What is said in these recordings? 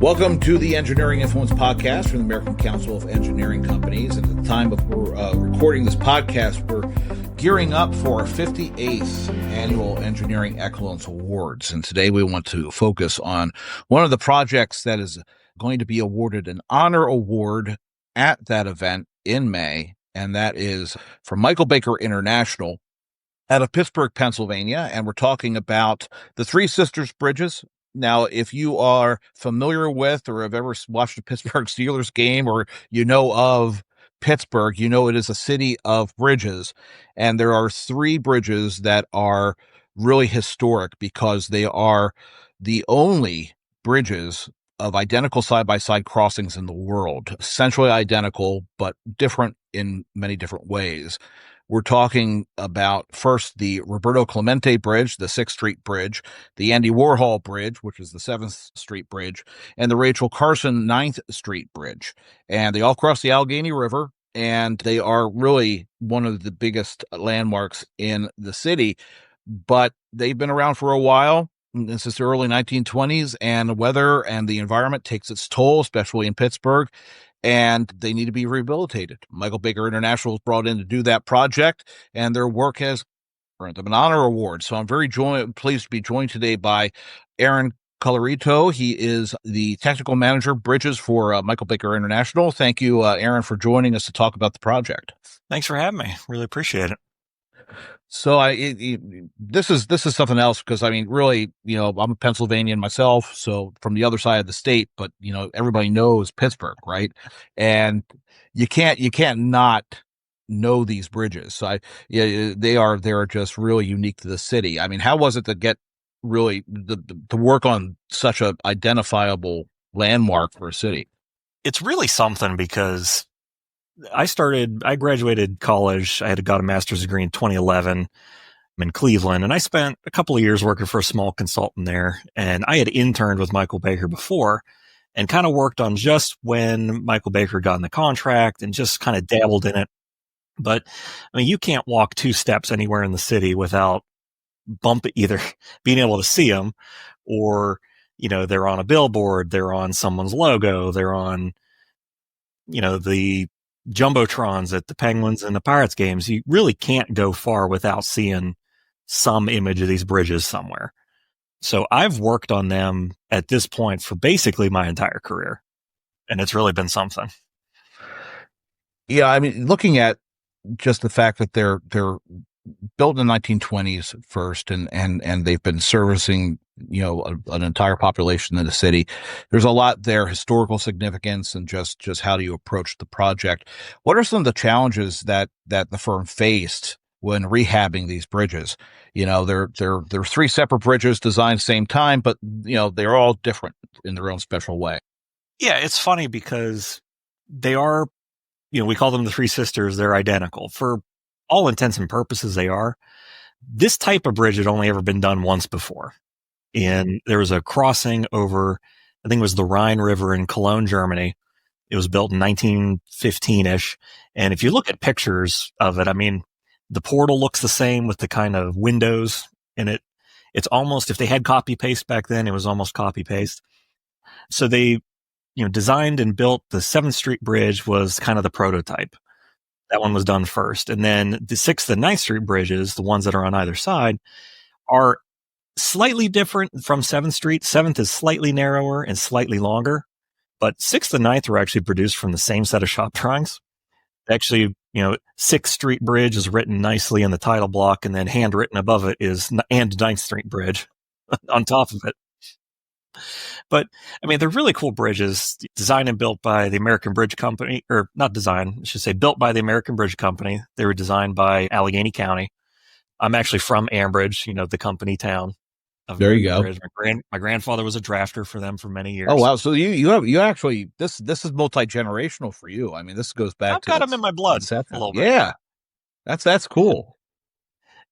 Welcome to the Engineering Influence Podcast from the American Council of Engineering Companies. And at the time of recording this podcast, we're gearing up for our 58th Annual Engineering Excellence Awards. And today we want to focus on one of the projects that is going to be awarded an honor award at that event in May. And that is from Michael Baker International out of Pittsburgh, Pennsylvania. And we're talking about the Three Sisters Bridges. Now, if you are familiar with or have ever watched a Pittsburgh Steelers game or you know of Pittsburgh, you know it is a city of bridges. And there are three bridges that are really historic because they are the only bridges of identical side-by-side crossings in the world, essentially identical, but different in many different ways. We're talking about first the Roberto Clemente Bridge, the 6th Street Bridge, the Andy Warhol Bridge, which is the 7th Street Bridge, and the Rachel Carson 9th Street Bridge. And they all cross the Allegheny River, and they are really one of the biggest landmarks in the city. But they've been around for a while. This is the early 1920s, and the weather and the environment takes its toll, especially in Pittsburgh, and they need to be rehabilitated. Michael Baker International was brought in to do that project, and their work has earned them an honor award. So I'm very pleased to be joined today by Aaron Colorito. He is the technical manager bridges for Michael Baker International. Thank you, Aaron, for joining us to talk about the project. Thanks for having me. Really appreciate it. So this is something else because I mean, really, I'm a Pennsylvanian myself, so from the other side of the state, but everybody knows Pittsburgh, right? And you can't not know these bridges. So they are just really unique to the city. I mean, how was it to get really to work on such a identifiable landmark for a city? It's really something because I graduated college. I had got a master's degree in 2011 in Cleveland, and I spent a couple of years working for a small consultant there. And I had interned with Michael Baker before and kind of worked on just when Michael Baker got in the contract and just kind of dabbled in it. But I mean, you can't walk two steps anywhere in the city without either being able to see them or, they're on a billboard, they're on someone's logo, they're on, the jumbotrons at the Penguins and the Pirates games. You really can't go far without seeing some image of these bridges somewhere. So I've worked on them at this point for basically my entire career, and it's really been something. Yeah, I mean, looking at just the fact that they're built in the 1920s first, and they've been servicing an entire population in the city. There's a lot there, historical significance, and just how do you approach the project. What are some of the challenges that the firm faced when rehabbing these bridges? They're three separate bridges designed same time, but they're all different in their own special way. Yeah, it's funny because they are, we call them the Three Sisters. They're identical for all intents and purposes. They are. This type of bridge had only ever been done once before. And there was a crossing over, I think it was the Rhine River in Cologne, Germany. It was built in 1915-ish. And if you look at pictures of it, I mean, the portal looks the same with the kind of windows in it. It's almost, if they had copy paste back then, it was almost copy paste. So they, designed and built the 7th Street Bridge was kind of the prototype. That one was done first. And then the 6th and 9th Street bridges, the ones that are on either side, are slightly different from 7th Street. 7th is slightly narrower and slightly longer, but 6th and 9th were actually produced from the same set of shop drawings. Actually, 6th Street Bridge is written nicely in the title block, and then handwritten above it is and 9th Street Bridge on top of it. But I mean, they're really cool bridges, designed and built by the American Bridge Company, or not designed, I should say built by the American Bridge Company. They were designed by Allegheny County. I'm actually from Ambridge, the company town. There you go. My grandfather was a drafter for them for many years. Oh wow! So you actually this is multi-generational for you. I mean, this goes back. I've got them in my blood a little bit. Yeah, that's cool.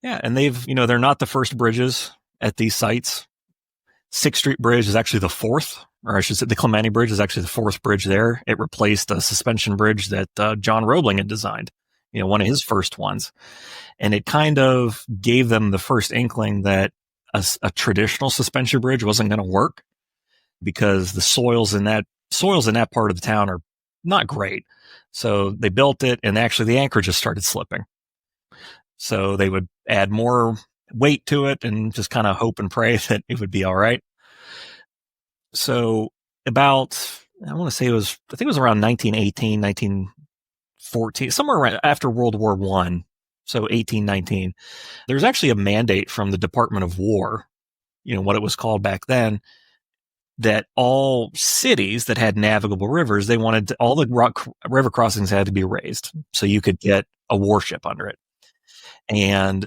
Yeah, and they're not the first bridges at these sites. 6th Street Bridge is actually the fourth, or I should say the Clemente Bridge is actually the fourth bridge there. It replaced a suspension bridge that John Roebling had designed, one of his first ones. And it kind of gave them the first inkling that a traditional suspension bridge wasn't going to work. because the soils in that part of the town are not great. So they built it, and actually the anchor just started slipping. So they would add more weight to it and just kind of hope and pray that it would be all right. So about, I want to say I think it was around 1918, 1914, somewhere around after World War I. So 1819, there's actually a mandate from the Department of War, what it was called back then, that all cities that had navigable rivers, they wanted all the river crossings had to be raised so you could get a warship under it. And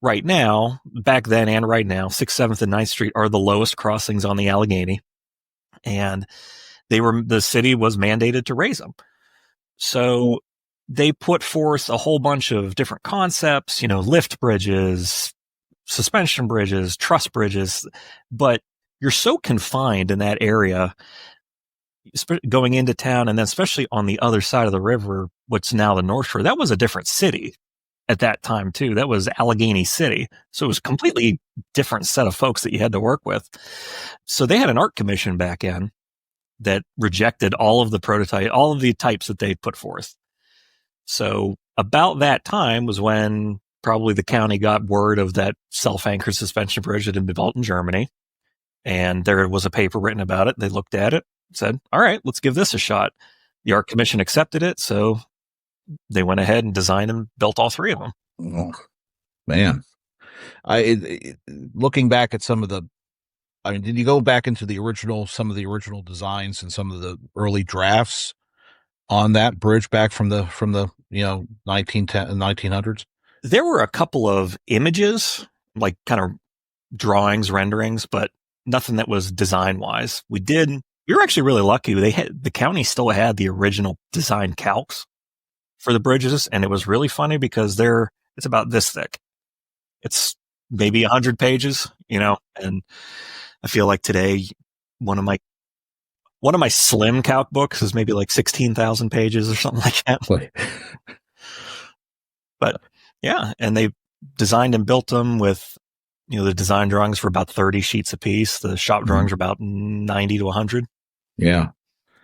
right now, back then and right now, 6th, 7th, and 9th Street are the lowest crossings on the Allegheny. And the city was mandated to raise them. So they put forth a whole bunch of different concepts, lift bridges, suspension bridges, truss bridges, but you're so confined in that area going into town, and then especially on the other side of the river, what's now the North Shore. That was a different city at that time too. That was Allegheny City. So it was a completely different set of folks that you had to work with. So they had an art commission back in that rejected all of the types that they put forth. So about that time was when probably the county got word of that self-anchored suspension bridge that had been built in Germany. And there was a paper written about it. They looked at it, said, all right, let's give this a shot. The art commission accepted it. So they went ahead and designed and built all three of them. Oh, man. Looking back at did you go back into some of the original designs and some of the early drafts on that bridge back from the 1900s? There were a couple of images, like kind of drawings, renderings, but nothing that was design wise. We were actually really lucky. The county still had the original design calcs for the bridges. And it was really funny because it's about this thick. It's maybe 100 pages, and I feel like today, one of my slim calc books is maybe like 16,000 pages or something like that. But yeah, and they designed and built them with, the design drawings for about 30 sheets a piece. The shop drawings are about 90 to 100. Yeah.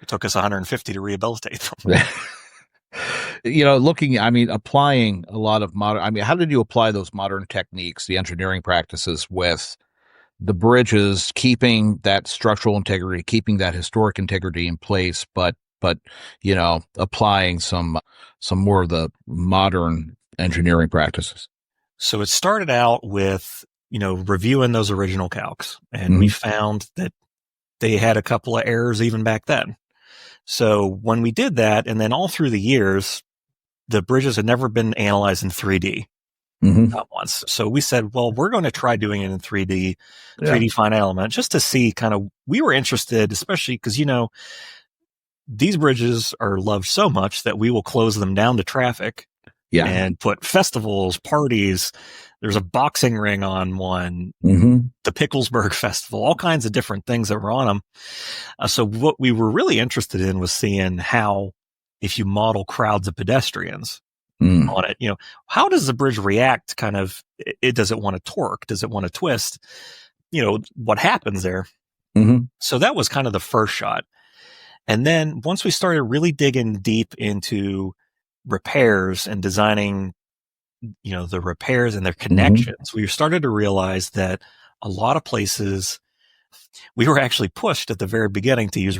It took us 150 to rehabilitate them. Applying a lot of how did you apply those modern techniques, the engineering practices with the bridges, keeping that structural integrity, keeping that historic integrity in place, but applying some more of the modern engineering practices? So it started out with, reviewing those original calcs, and we found that they had a couple of errors even back then. So when we did that, and then all through the years, the bridges had never been analyzed in 3D. Not once. So we said, well, we're going to try doing it in 3D finite element, just to see we were interested, especially because, these bridges are loved so much that we will close them down to traffic and put festivals, parties. There's a boxing ring on one, the Picklesburg Festival, all kinds of different things that were on them. So what we were really interested in was seeing how, if you model crowds of pedestrians on it, how does the bridge react? Does it want to torque? Does it want to twist? What happens there? So that was kind of the first shot. And then once we started really digging deep into repairs and designing, the repairs and their connections, we started to realize that a lot of places we were actually pushed at the very beginning to use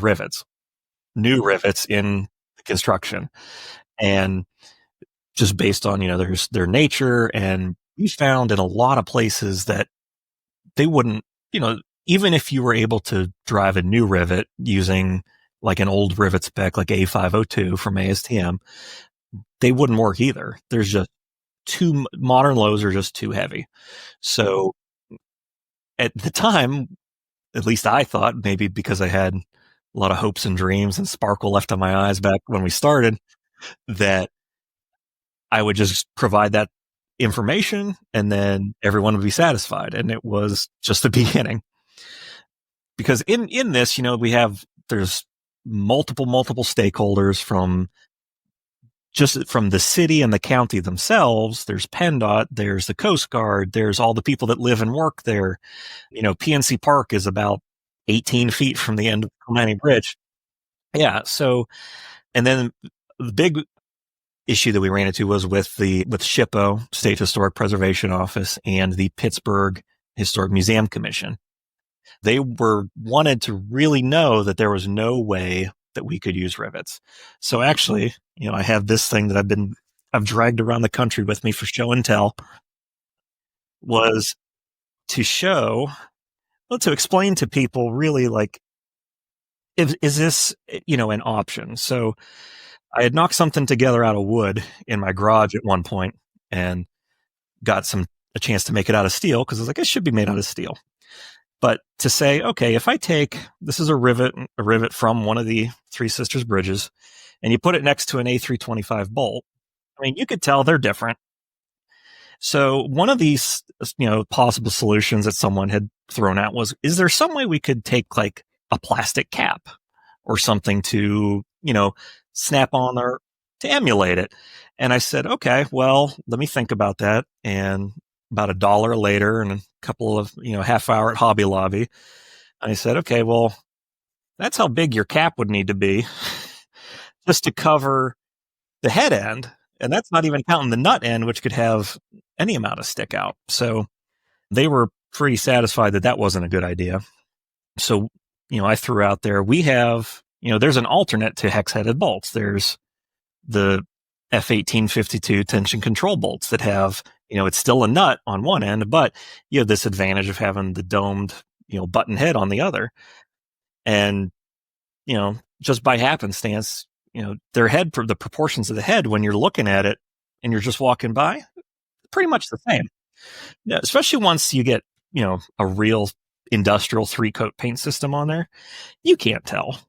new rivets in the construction. And just based on, their nature. And we found in a lot of places that they wouldn't, even if you were able to drive a new rivet using like an old rivet spec, like A502 from ASTM, they wouldn't work either. There's just modern lows are just too heavy. So at the time, at least I thought, maybe because I had a lot of hopes and dreams and sparkle left in my eyes back when we started, that I would just provide that information and then everyone would be satisfied. And it was just the beginning. Because in this, there's multiple stakeholders from the city and the county themselves. There's PennDOT, there's the Coast Guard, there's all the people that live and work there. PNC Park is about 18 feet from the end of the Clemente Bridge. Yeah. So, and then the big issue that we ran into was with SHPO, State Historic Preservation Office, and the Pittsburgh Historic Museum Commission. They wanted to really know that there was no way that we could use rivets. So actually, I have this thing that I've dragged around the country with me for show and tell, was to show, to explain to people really like, is this, an option? So I had knocked something together out of wood in my garage at one point and got a chance to make it out of steel, because I was like, it should be made out of steel. But to say, okay, if I take, this is a rivet from one of the Three Sisters bridges, and you put it next to an A325 bolt, I mean, you could tell they're different. So one of these, possible solutions that someone had thrown out was, is there some way we could take like a plastic cap or something to, snap on or to emulate it? And I said, okay, well, let me think about that. And about $1 later and a couple of, half hour at Hobby Lobby, I said, okay, well, that's how big your cap would need to be just to cover the head end. And that's not even counting the nut end, which could have any amount of stick out. So they were pretty satisfied that wasn't a good idea. So, I threw out there, we have, there's an alternate to hex-headed bolts. There's the F1852 tension control bolts that have, it's still a nut on one end, but you have this advantage of having the domed, button head on the other. And, just by happenstance, their head, the proportions of the head when you're looking at it and you're just walking by, pretty much the same. Yeah, especially once you get, a real industrial 3-coat paint system on there, you can't tell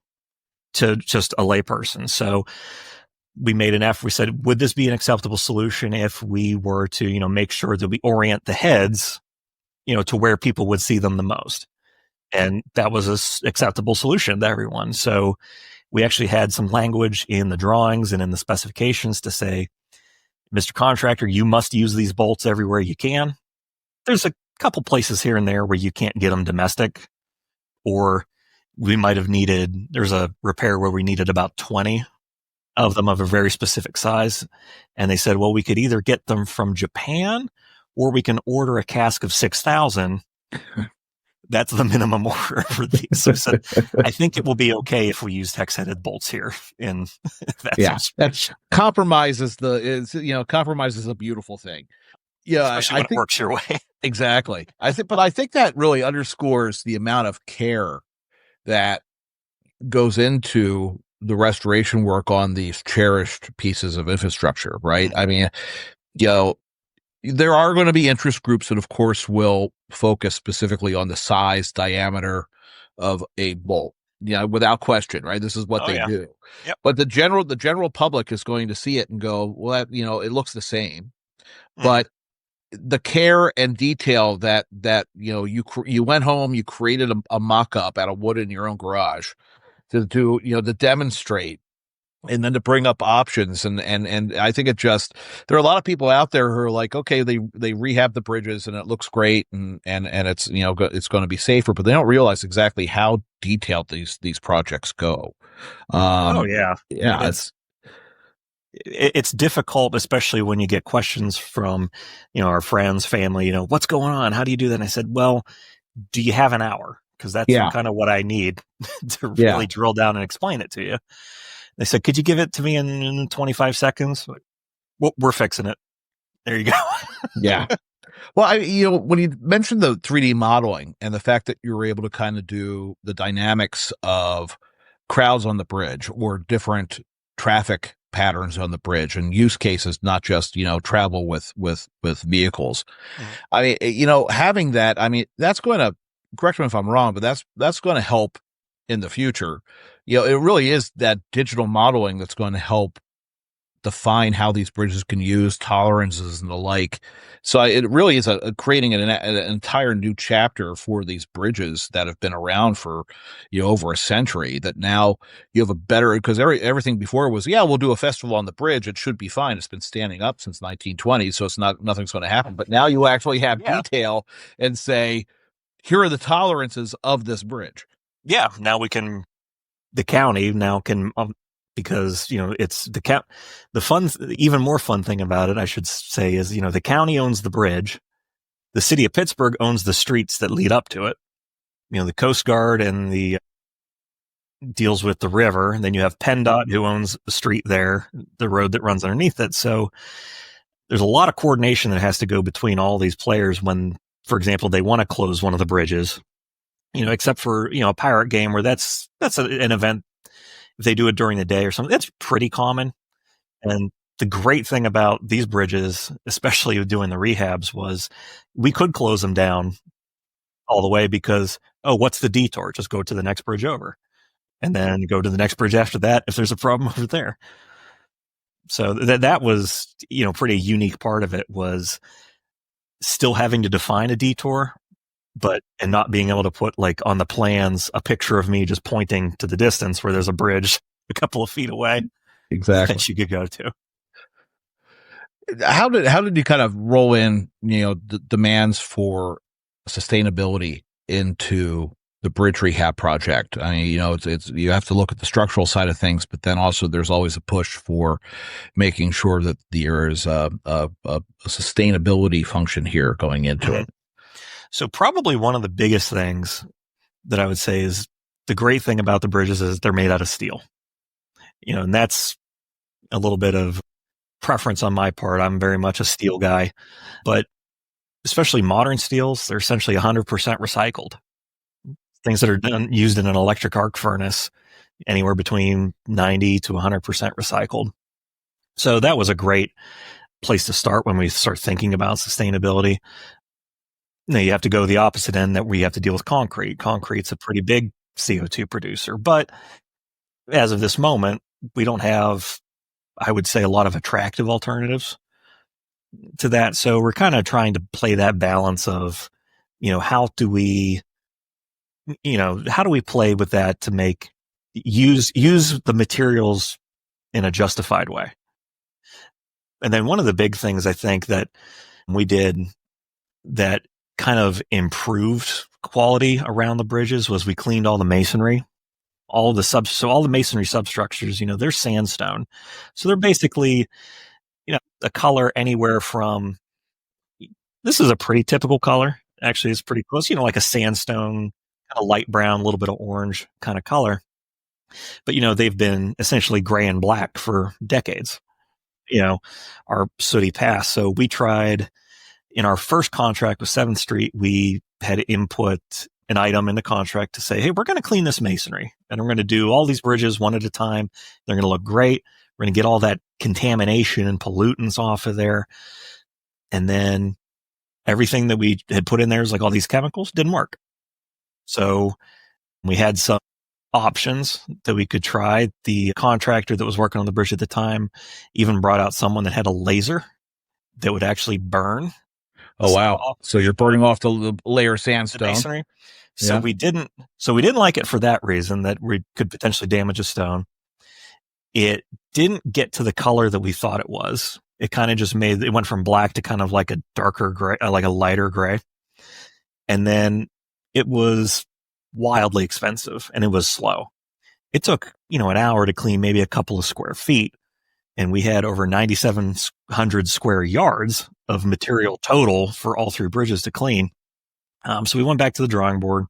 to just a layperson. So we made an effort. We said, would this be an acceptable solution if we were to, make sure that we orient the heads, to where people would see them the most? And that was an acceptable solution to everyone. So we actually had some language in the drawings and in the specifications to say, Mr. Contractor, you must use these bolts everywhere you can. There's a couple places here and there where you can't get them domestic, or we might have there's a repair where we needed about 20 of them of a very specific size. And they said, well, we could either get them from Japan or we can order a cask of 6,000. That's the minimum order for these. So I said, I think it will be okay if we use hex-headed bolts here. And that compromises compromises a beautiful thing. Yeah, especially when it works your way. Exactly. I think that really underscores the amount of care that goes into the restoration work on these cherished pieces of infrastructure, right? I mean, there are going to be interest groups that, of course, will focus specifically on the size, diameter of a bolt, without question, right? This is what they do. Yep. But the general public is going to see it and go, well, it looks the same. But the care and detail that you went home, you created a mock-up out of wood in your own garage to demonstrate, and then to bring up options. And I think there are a lot of people out there who are like, okay, they rehab the bridges and it looks great and it's, it's going to be safer, but they don't realize exactly how detailed these projects go. Yeah. Yeah. It's difficult, especially when you get questions from, our friends, family, what's going on? How do you do that? And I said, well, do you have an hour? Because that's kind of what I need to really drill down and explain it to you. They said, could you give it to me in 25 seconds? Well, we're fixing it. There you go. Yeah. Well, when you mentioned the 3D modeling and the fact that you were able to kind of do the dynamics of crowds on the bridge or different traffic patterns on the bridge and use cases, not just, travel with vehicles. I mean, having that, that's going to, correct me if I'm wrong, but that's going to help in the future. It really is that digital modeling that's going to help define how these bridges can use tolerances and the like. So it really is creating an entire new chapter for these bridges that have been around for, over a century, that now you have a better, because everything before was, we'll do a festival on the bridge. It should be fine. It's been standing up since 1920. So nothing's going to happen. But now you actually have detail and say, here are the tolerances of this bridge. Yeah, now the county now can, because, it's the even more fun thing about it, I should say, is, the county owns the bridge. The city of Pittsburgh owns the streets that lead up to it. The Coast Guard and the deals with the river. And then you have PennDOT, who owns the street there, the road that runs underneath it. So there's a lot of coordination that has to go between all these players when, for example, they want to close one of the bridges, except for, a pirate game where that's an event. If they do it during the day or something, that's pretty common. And the great thing about these bridges, especially doing the rehabs, was we could close them down all the way because, what's the detour? Just go to the next bridge over and then go to the next bridge after that if there's a problem over there. So that was, pretty unique part of it, was still having to define a detour, and not being able to put, like, on the plans a picture of me just pointing to the distance where there's a bridge a couple of feet away. Exactly. That you could go to. How did you kind of roll in, the demands for sustainability into the bridge rehab project? I mean, it's you have to look at the structural side of things, but then also there's always a push for making sure that there is a sustainability function here going into it. So probably one of the biggest things that I would say is the great thing about the bridges is they're made out of steel. And that's a little bit of preference on my part. I'm very much a steel guy, but especially modern steels, they're essentially 100% recycled. Things that are used in an electric arc furnace, anywhere between 90 to 100% recycled. So that was a great place to start when we start thinking about sustainability. Now you have to go the opposite end, that we have to deal with concrete. Concrete's a pretty big CO2 producer, but as of this moment, we don't have, I would say, a lot of attractive alternatives to that. So we're kind of trying to play that balance of, how do we play with that to use the materials in a justified way. And then one of the big things I think that we did that kind of improved quality around the bridges was we cleaned all the masonry. All the masonry substructures, they're sandstone. So they're basically, a color anywhere from, this is a pretty typical color. Actually, it's pretty close, like a sandstone, kind of light brown, a little bit of orange kind of color. But, they've been essentially gray and black for decades, our sooty past. So we tried, in our first contract with 7th Street, we had to input an item in the contract to say, hey, we're going to clean this masonry and we're going to do all these bridges one at a time. They're going to look great. We're going to get all that contamination and pollutants off of there. And then everything that we had put in there is like all these chemicals didn't work. So we had some options that we could try. The contractor that was working on the bridge at the time even brought out someone that had a laser that would actually burn. Oh, wow. So you're burning off the layer of sandstone. Masonry. So we didn't like it for that reason, that we could potentially damage a stone. It didn't get to the color that we thought it was. It kind of just it went from black to kind of like a darker gray, like a lighter gray. And then it was wildly expensive and it was slow. It took, an hour to clean maybe a couple of square feet. And we had over 9,700 square yards of material total for all 3 bridges to clean. So we went back to the drawing board,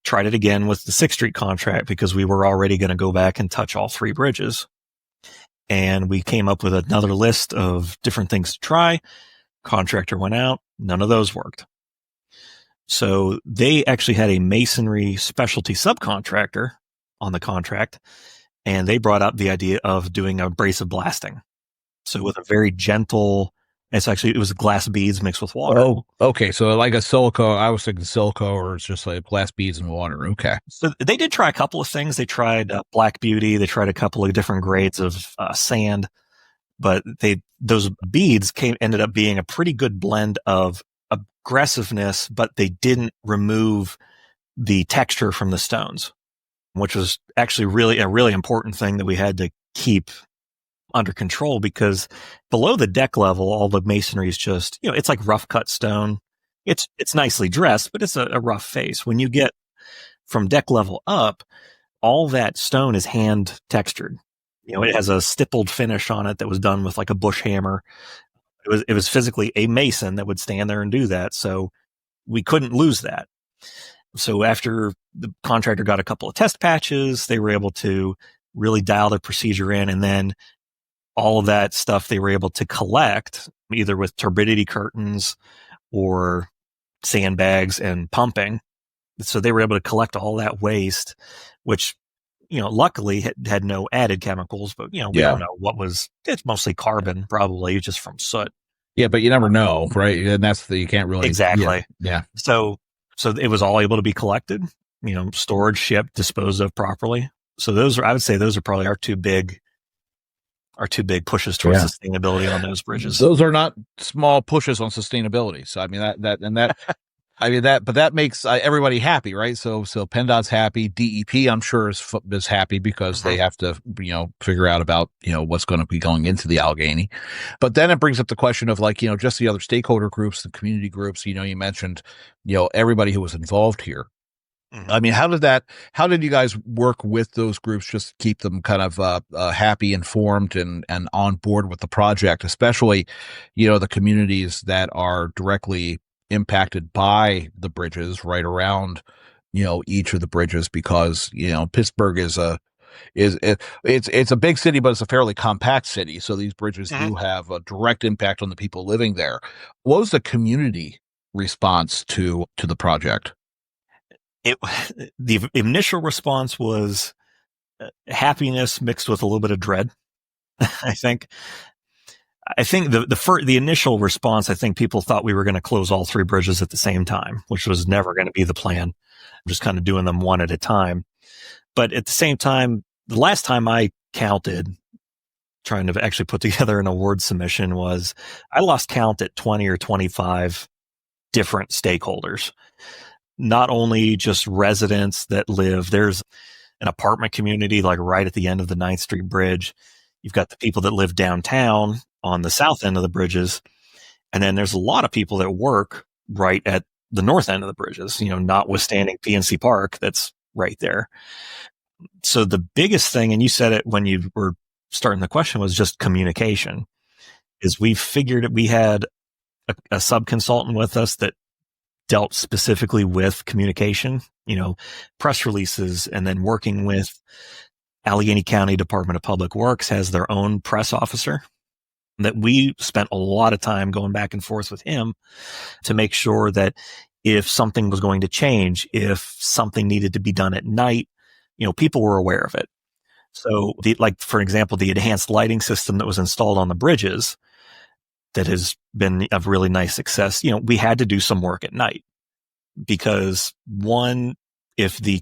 tried it again with the 6th Street contract because we were already going to go back and touch all 3 bridges. And we came up with another list of different things to try. Contractor went out. None of those worked. So they actually had a masonry specialty subcontractor on the contract, and they brought up the idea of doing abrasive blasting. So with a very gentle, it was glass beads mixed with water. Oh, okay. So like a silica, I was thinking silica, or it's just like glass beads and water. Okay. So they did try a couple of things. They tried Black Beauty. They tried a couple of different grades of sand, but those beads ended up being a pretty good blend of aggressiveness, but they didn't remove the texture from the stones, which was actually really a really important thing that we had to keep under control, because below the deck level, all the masonry is just, it's like rough cut stone. It's nicely dressed, but it's a rough face. When you get from deck level up, all that stone is hand textured. It has a stippled finish on it that was done with like a bush hammer. It was physically a mason that would stand there and do that. So we couldn't lose that. So after the contractor got a couple of test patches, they were able to really dial the procedure in. And then all of that stuff they were able to collect either with turbidity curtains or sandbags and pumping. So they were able to collect all that waste, which, luckily had no added chemicals, but, we don't know what was. It's mostly carbon, probably just from soot. Yeah, but you never know, right? And you can't really. Exactly. Yeah. So it was all able to be collected, stored, shipped, disposed of properly. So I would say those are probably our two big pushes towards sustainability on those bridges. Those are not small pushes on sustainability. So I mean but that makes everybody happy, right? So PennDOT's happy, DEP I'm sure is happy because they have to figure out about what's going to be going into the Allegheny. But then it brings up the question of just the other stakeholder groups, the community groups. You mentioned everybody who was involved here. I mean, how did you guys work with those groups just to keep them kind of happy, informed, and on board with the project, especially, the communities that are directly impacted by the bridges right around, each of the bridges, because, Pittsburgh is it's a big city, but it's a fairly compact city. So these bridges do have a direct impact on the people living there. What was the community response to the project? The initial response was happiness mixed with a little bit of dread. I think the initial response, I think people thought we were going to close all three bridges at the same time, which was never going to be the plan. Just kind of doing them one at a time. But at the same time, the last time I counted, trying to actually put together an award submission, was I lost count at 20 or 25 different stakeholders. Not only just residents that live, there's an apartment community like right at the end of the 9th Street Bridge. You've got the people that live downtown on the south end of the bridges. And then there's a lot of people that work right at the north end of the bridges, notwithstanding PNC Park that's right there. So the biggest thing, and you said it when you were starting the question, was just communication. Is we figured we had a sub-consultant with us that dealt specifically with communication, press releases, and then working with Allegheny County Department of Public Works has their own press officer that we spent a lot of time going back and forth with him to make sure that if something was going to change, if something needed to be done at night, people were aware of it. So for example, the enhanced lighting system that was installed on the bridges that has been a really nice success. We had to do some work at night because one, if the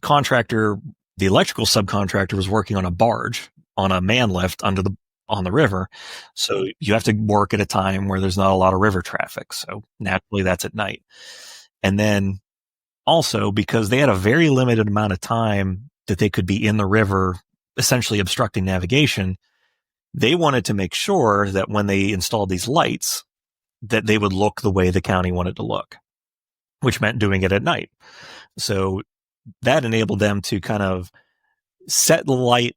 electrical subcontractor was working on a barge on a man lift on the river, so you have to work at a time where there's not a lot of river traffic. So naturally that's at night. And then also because they had a very limited amount of time that they could be in the river, essentially obstructing navigation, they wanted to make sure that when they installed these lights, that they would look the way the county wanted to look, which meant doing it at night. So that enabled them to kind of set the light,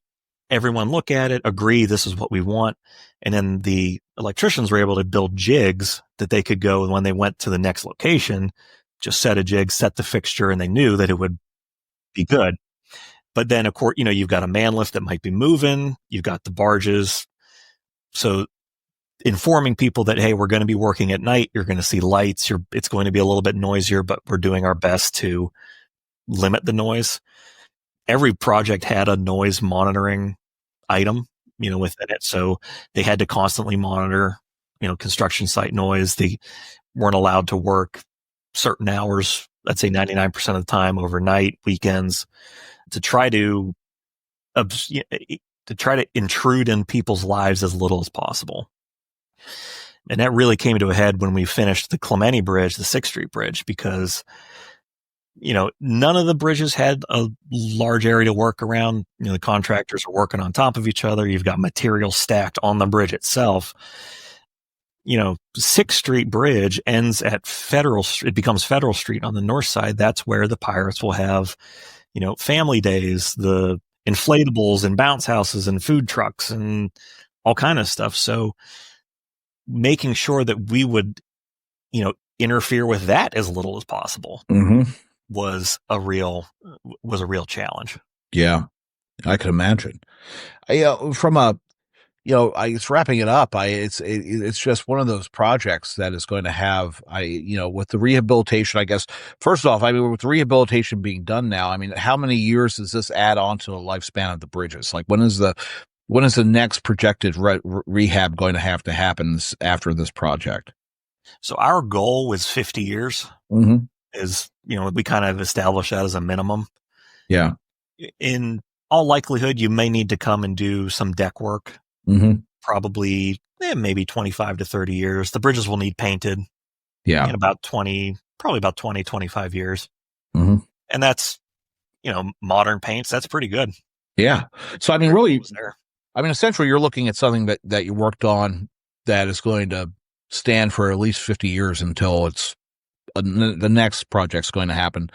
everyone look at it, agree this is what we want. And then the electricians were able to build jigs that they could go, and when they went to the next location, just set a jig, set the fixture, and they knew that it would be good. But then, of course, you've got a man lift that might be moving. You've got the barges. So informing people that, hey, we're going to be working at night. You're going to see lights. It's going to be a little bit noisier, but we're doing our best to limit the noise. Every project had a noise monitoring item, within it. So they had to constantly monitor, construction site noise. They weren't allowed to work certain hours, let's say 99% of the time, overnight, weekends, to try to intrude in people's lives as little as possible. And that really came to a head when we finished the Clemente Bridge, the 6th Street Bridge, because, none of the bridges had a large area to work around. The contractors are working on top of each other. You've got material stacked on the bridge itself. 6th Street Bridge ends at it becomes Federal Street on the north side. That's where the Pirates will have family days, the inflatables and bounce houses and food trucks and all kind of stuff. So making sure that we would, interfere with that as little as possible was a real challenge. Yeah, I can imagine. It's wrapping it up. It's just one of those projects that is going to have, with the rehabilitation, I guess, first off, with the rehabilitation being done now, how many years does this add on to the lifespan of the bridges? Like when is the next projected rehab going to have to happen after this project? So our goal was 50 years is, we kind of established that as a minimum. Yeah. In all likelihood, you may need to come and do some deck work. Probably maybe 25 to 30 years. The bridges will need painted in about 25 years. And that's, modern paints. That's pretty good. Yeah. So, essentially you're looking at something that you worked on that is going to stand for at least 50 years until it's the next project's going to happen.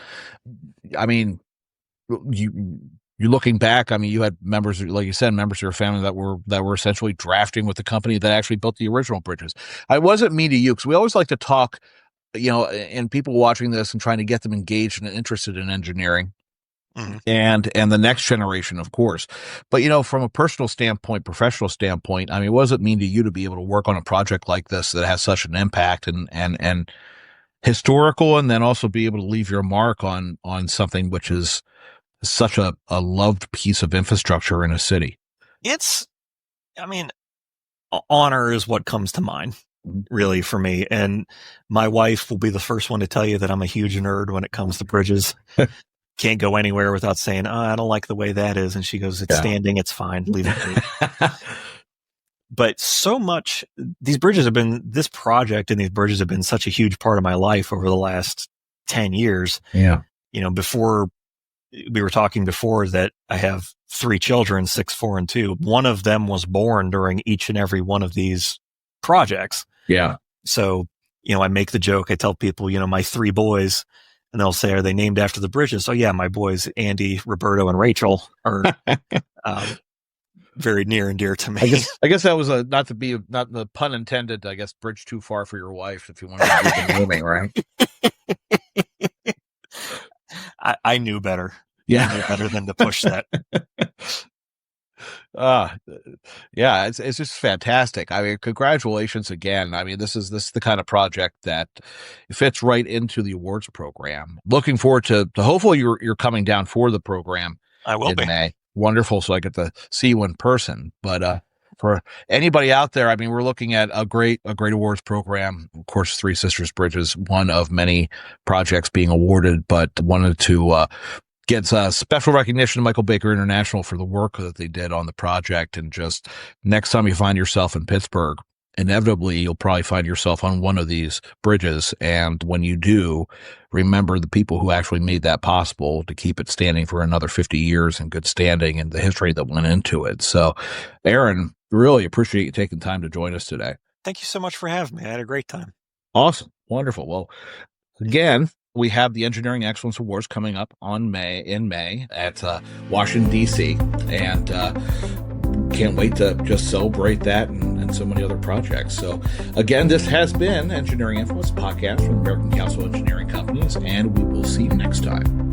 You're looking back. You had members, like you said, members of your family that were essentially drafting with the company that actually built the original bridges. I wasn't mean to you because we always like to talk, and people watching this and trying to get them engaged and interested in engineering, and the next generation, of course. But from a personal standpoint, professional standpoint, it wasn't mean to you to be able to work on a project like this that has such an impact and historical, and then also be able to leave your mark on something which is such a loved piece of infrastructure in a city. Honor is what comes to mind, really, for me. And my wife will be the first one to tell you that I'm a huge nerd when it comes to bridges. Can't go anywhere without saying, I don't like the way that is. And she goes, it's standing, it's fine, leave it be. But so much, this project and these bridges have been such a huge part of my life over the last 10 years. Yeah. Before we were talking before that I have 3 children, 6, 4, and 2. One of them was born during each and every one of these projects. Yeah. So, I make the joke. I tell people, my 3 boys, and they'll say, are they named after the bridges? Oh yeah, my boys, Andy, Roberto, and Rachel are very near and dear to me. I guess that was not the pun intended, I guess, bridge too far for your wife if you wanted to do the naming, right? I knew better. Yeah. I knew better than to push that. It's just fantastic. Congratulations again. This is the kind of project that fits right into the awards program. Looking forward to hopefully you're coming down for the program. I will be. May. Wonderful. So I get to see you in person. But for anybody out there, we're looking at a great awards program. Of course, Three Sisters Bridges, one of many projects being awarded, but wanted to get special recognition to Michael Baker International for the work that they did on the project. And just next time you find yourself in Pittsburgh, inevitably you'll probably find yourself on one of these bridges. And when you do, remember the people who actually made that possible to keep it standing for another 50 years in good standing and the history that went into it. So, Aaron, really appreciate you taking time to join us today. Thank you so much for having me. I had a great time. Awesome. Wonderful. Well, again, we have the Engineering Excellence Awards coming up in May at Washington, D.C. And can't wait to just celebrate that and so many other projects. So, again, this has been Engineering Influence Podcast from the American Council of Engineering Companies, and we will see you next time.